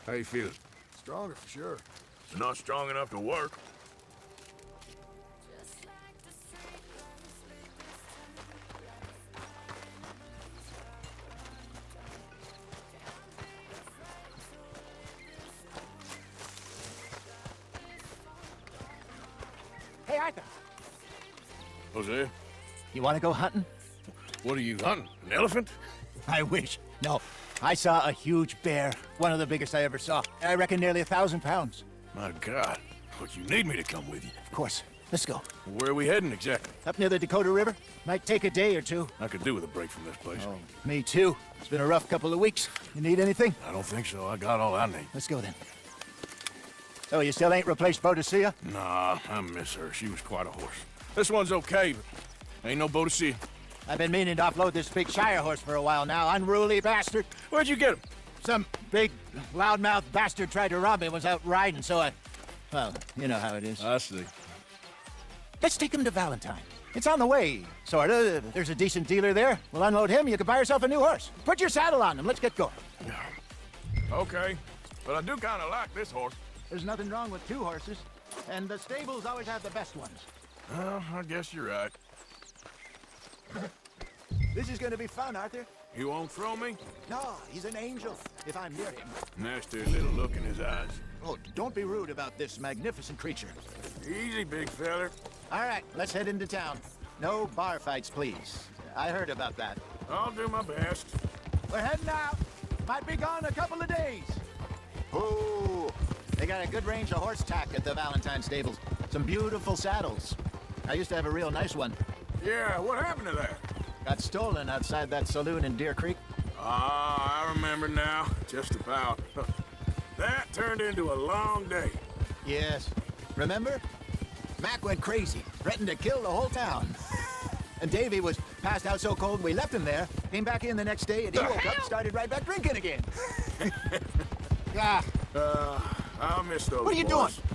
How you feeling? Stronger for sure. Not strong enough to work. Hey, Arthur. Jose, You want to go hunting? what are you hunting? An elephant? I wish. No. I saw a huge bear. One of the biggest I ever saw. I reckon nearly 1,000 pounds. My God. But you need me to come with you. Of course. Let's go. Where are we heading exactly? Up near the Dakota River. Might take a day or two. I could do with a break from this place. Oh, me too. It's been a rough couple of weeks. You need anything? I don't think so. I got all I need. Let's go then. So you still ain't replaced Boadicea? Nah, I miss her. She was quite a horse. This one's okay, but ain't no Boadicea. I've been meaning to offload this big Shire horse for a while now. Unruly bastard. Where'd you get him? Some big, loudmouth bastard tried to rob me. Was out riding, so I... Well, you know how it is. I see. Let's take him to Valentine. It's on the way, sorta. There's a decent dealer there. We'll unload him. You can buy yourself a new horse. Put your saddle on him. Let's get going. Okay, but I do kind of like this horse. There's nothing wrong with two horses, and the stables always have the best ones. Well, I guess you're right. This is gonna be fun, Arthur. You won't throw me? No, he's an angel, if I'm near him. Nasty little look in his eyes. Oh, don't be rude about this magnificent creature. Easy, big feller. All right, let's head into town. No bar fights, please. I heard about that. I'll do my best. We're heading out. Might be gone a couple of days. Oh, they got a good range of horse tack at the Valentine stables. Some beautiful saddles. I used to have a real nice one. Yeah, what happened to that? Got stolen outside that saloon in Deer Creek. Ah, I remember now. Just about. That turned into a long day. Yes. Remember? Mac went crazy, threatened to kill the whole town. And Davy was passed out so cold we left him there, came back in the next day, and he woke up and started right back drinking again. Yeah. I'll miss those What are you boys. doing?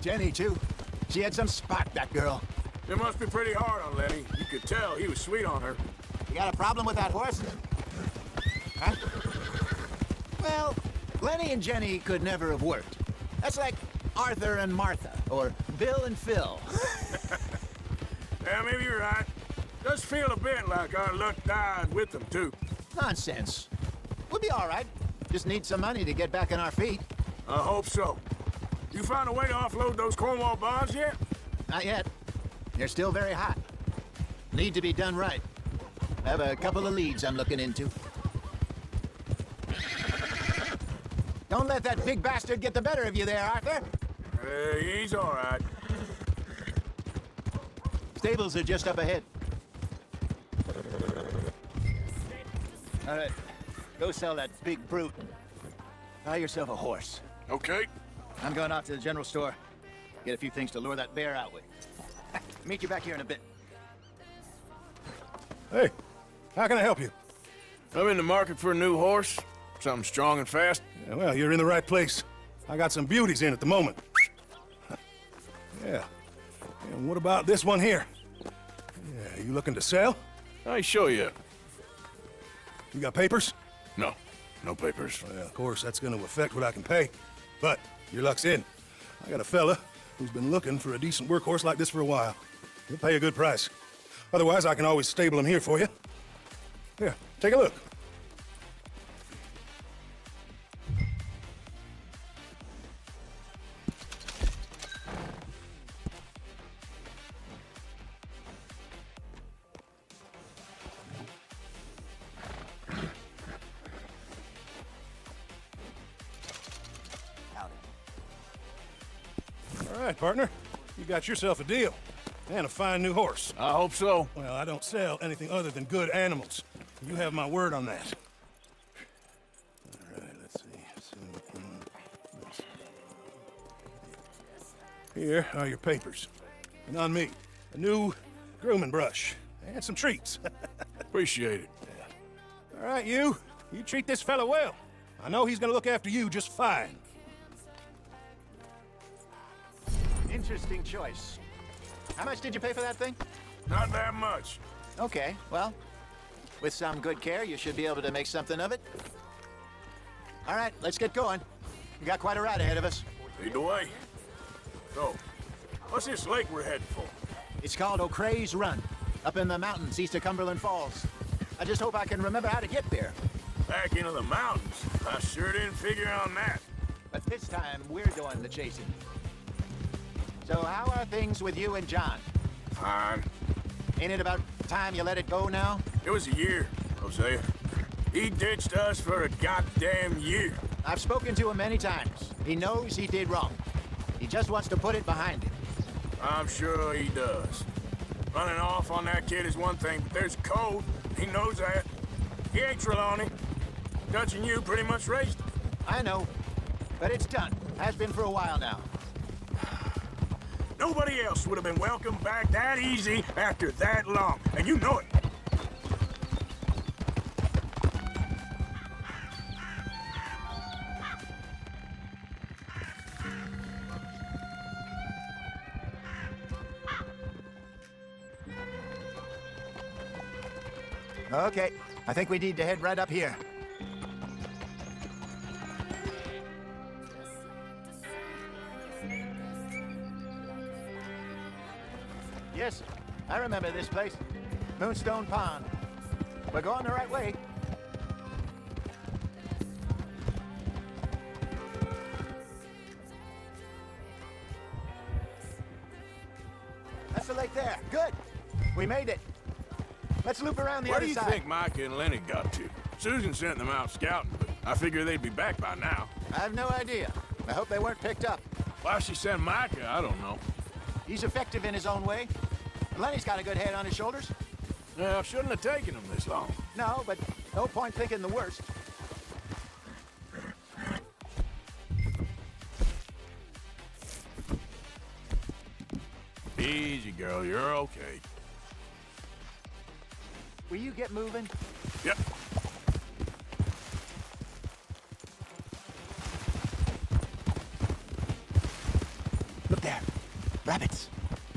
Jenny, too. She had some spot, that girl. It must be pretty hard on Lenny. You could tell he was sweet on her. You got a problem with that horse? Huh? Well, Lenny and Jenny could never have worked. That's like Arthur and Martha, or Bill and Phil. Yeah, maybe you're right. Does feel a bit like our luck died with them, too. Nonsense. We'll be all right. Just need some money to get back on our feet. I hope so. You found a way to offload those Cornwall bonds yet? Not yet. They're still very hot. Need to be done right. I have a couple of leads I'm looking into. Don't let that big bastard get the better of you there, Arthur. He's all right. Stables are just up ahead. All right, go sell that big brute. Buy yourself a horse. Okay. I'm going off to the general store. Get a few things to lure that bear out with. Meet you back here in a bit. Hey, how can I help you? I'm in the market for a new horse. Something strong and fast. Yeah, well, you're in the right place. I got some beauties in at the moment. Yeah. And what about this one here? Yeah, you looking to sell? I show you. You got papers? No, no papers. Well, of course, that's gonna affect what I can pay. But your luck's in. I got a fella who's been looking for a decent workhorse like this for a while. He'll pay a good price. Otherwise, I can always stable him here for you. Here, take a look. All right, partner. You got yourself a deal. And a fine new horse. I hope so. Well, I don't sell anything other than good animals. You have my word on that. All right, let's see. Here are your papers. And on me, a new grooming brush. And some treats. Appreciate it. All right, you treat this fella well. I know he's gonna look after you just fine. Interesting choice. How much did you pay for that thing? Not that much. Okay, well, with some good care, you should be able to make something of it. All right, let's get going. We got quite a ride ahead of us. Lead the way. So, what's this lake we're heading for? It's called O'Creagh's Run, up in the mountains east of Cumberland Falls. I just hope I can remember how to get there. Back into the mountains. I sure didn't figure on that. But this time, we're doing the chasing. So how are things with you and John? Fine. Ain't it about time you let it go now? It was a year, Hosea. He ditched us for a goddamn year. I've spoken to him many times. He knows he did wrong. He just wants to put it behind him. I'm sure he does. Running off on that kid is one thing, but there's code. He knows that. He ain't Trelawney. Touching you pretty much raised him. I know, but it's done. Has been for a while now. Nobody else would have been welcomed back that easy after that long, and you know it. Okay, I think we need to head right up here. Yes, I remember this place. Moonstone Pond. We're going the right way. That's the lake there. Good. We made it. Let's loop around the Where other do you side. think Micah and Linde got to? Susan sent them out scouting, but I figure they'd be back by now. I have no idea. I hope they weren't picked up. Why she sent Micah, I don't know. He's effective in his own way. Lenny's got a good head on his shoulders. Well, shouldn't have taken him this long. No, but no point thinking the worst. Easy, girl, you're okay. Will you get moving? Yep. Look there. Rabbits.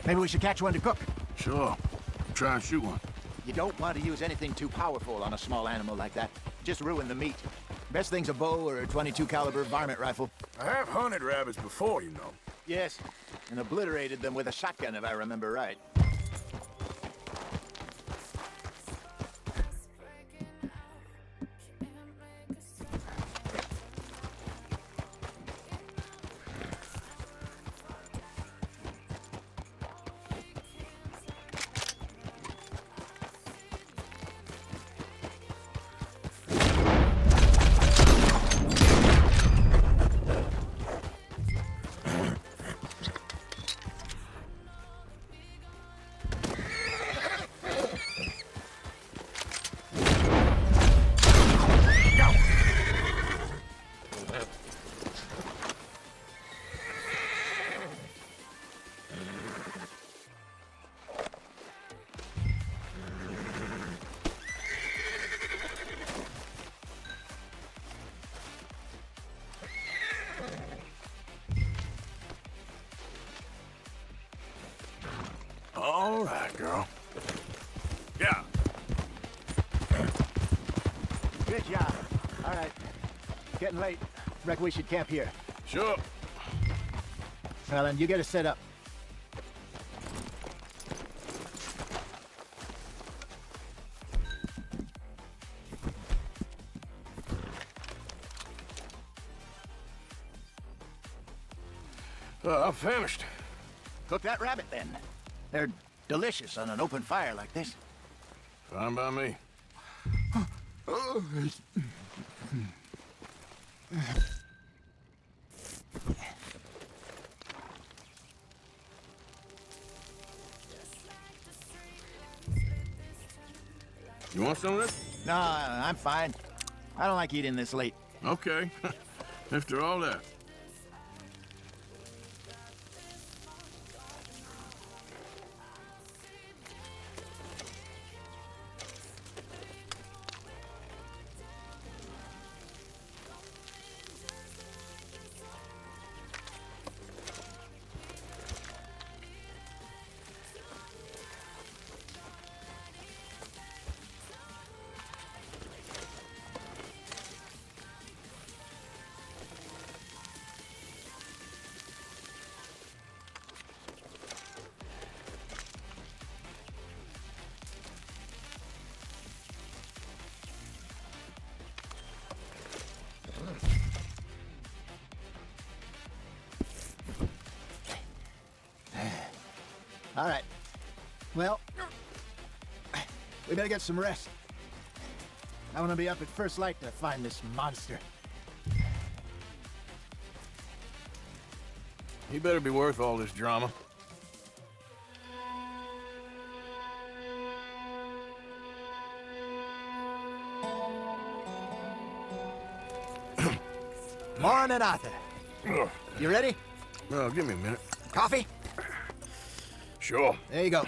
Maybe we should catch one to cook. Sure. Try and shoot one. You don't want to use anything too powerful on a small animal like that. Just ruin the meat. Best thing's a bow or a .22 caliber varmint rifle. I have hunted rabbits before, you know. Yes, and obliterated them with a shotgun if I remember right. All right, girl. Yeah. Good job. All right. Getting late. Reckon we should camp here. Sure. Well, then you get us set up. I'm famished. Cook that rabbit then. They're delicious on an open fire like this. Fine by me. You want some of this? No, I'm fine. I don't like eating this late. Okay. After all that. All right. Well, we better get some rest. I want to be up at first light to find this monster. He better be worth all this drama. Morning, Arthur. You ready? Well, give me a minute. Coffee? Sure. There you go.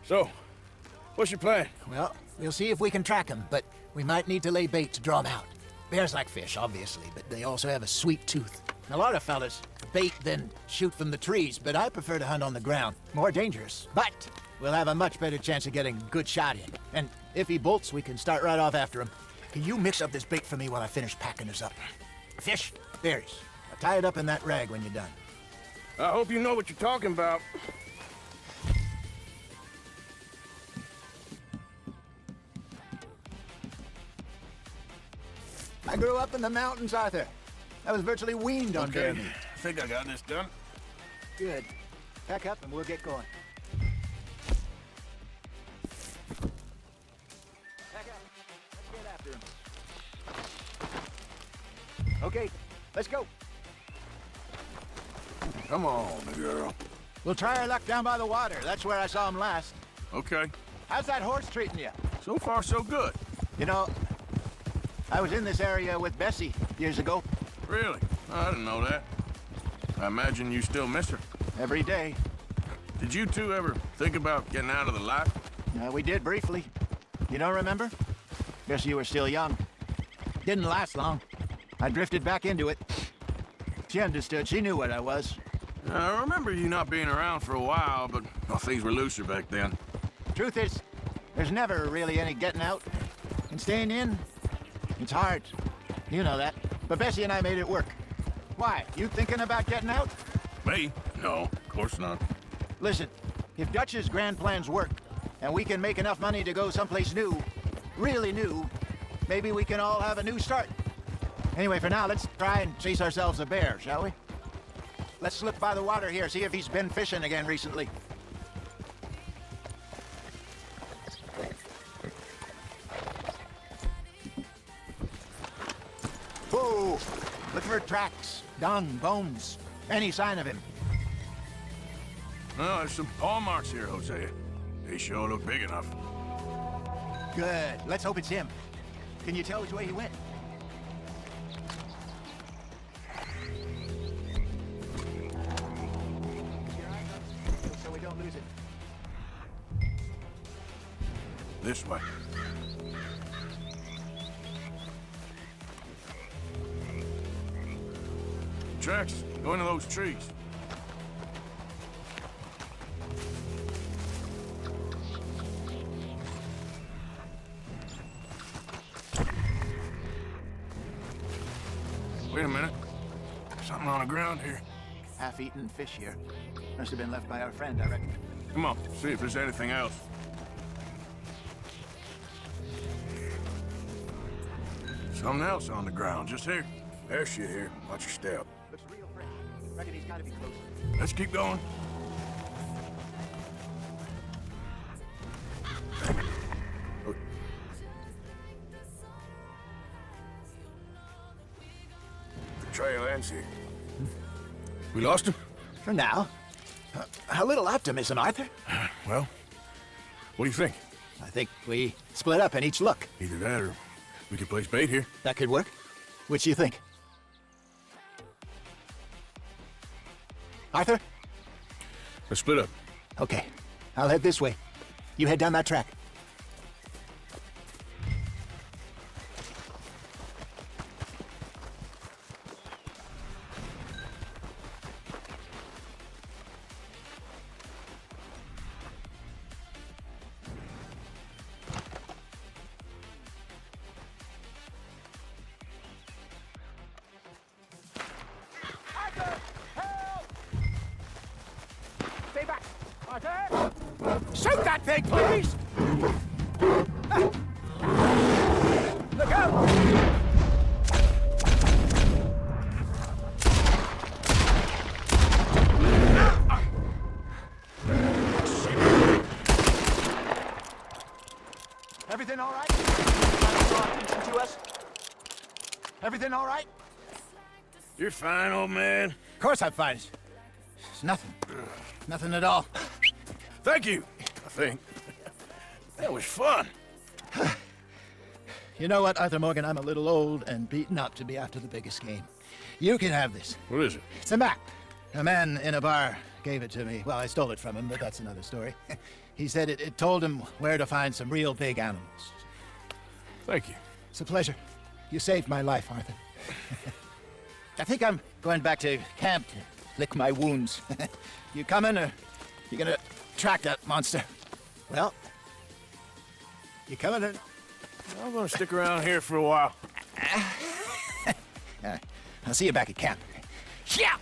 So, what's your plan? Well, we'll see if we can track him, but we might need to lay bait to draw him out. Bears like fish, obviously, but they also have a sweet tooth. A lot of fellas bait then shoot from the trees, but I prefer to hunt on the ground. More dangerous, but we'll have a much better chance of getting a good shot in. And if he bolts, we can start right off after him. Can you mix up this bait for me while I finish packing this up? Fish, berries. I'll tie it up in that rag when you're done. I hope you know what you're talking about. I grew up in the mountains, Arthur. I was virtually weaned on bear meat. I think I got this done. Good. Pack up and we'll get going. Pack up. Let's get after him. Okay, let's go. Come on, girl. We'll try our luck down by the water. That's where I saw him last. Okay. How's that horse treating you? So far, so good. You know, I was in this area with Bessie years ago. Really? I didn't know that. I imagine you still miss her. Every day. Did you two ever think about getting out of the life? We did briefly. You don't remember? Guess you were still young. Didn't last long. I drifted back into it. She understood. She knew what I was. I remember you not being around for a while, but well, things were looser back then. Truth is, there's never really any getting out. And staying in, it's hard. You know that. But Bessie and I made it work. Why? You thinking about getting out? Me? No, of course not. Listen, if Dutch's grand plans work, and we can make enough money to go someplace new, really new, maybe we can all have a new start. Anyway, for now, let's try and chase ourselves a bear, shall we? Let's slip by the water here, see if he's been fishing again recently. Whoa! Look for tracks, dung, bones, any sign of him. No, there's some paw marks here, Jose. They sure look big enough. Good. Let's hope it's him. Can you tell which way he went? So we don't lose it. This way. Tracks, go into those trees. Wait a minute. Something on the ground here. Half-eaten fish here. Must have been left by our friend, I reckon. Come on, see if there's anything else. Something else on the ground, just here. There's shit here. Watch your step. Looks real fresh. Reckon he's gotta be close. Let's keep going. The trail ends here. We lost him? For now. A little optimism, Arthur. Well, what do you think? I think we split up and each look. Either that or we could place bait here. That could work. Which do you think? Arthur? Let's split up. Okay. I'll head this way. You head down that track. Stay back! Arthur! Shoot that thing, please! Look out! Everything all right? Trying to draw attention to us? Everything all right? You're fine, old man. Of course I'm fine. It's nothing. Nothing at all. Thank you, I think. That was fun. You know what, Arthur Morgan? I'm a little old and beaten up to be after the biggest game. You can have this. What is it? It's a map. A man in a bar gave it to me. Well, I stole it from him, but that's another story. He said it told him where to find some real big animals. Thank you. It's a pleasure. You saved my life, Arthur. I think I'm going back to camp to lick my wounds. You coming, or you gonna track that monster? Well, you coming, or... I'm gonna stick around here for a while. I'll see you back at camp. Yeah!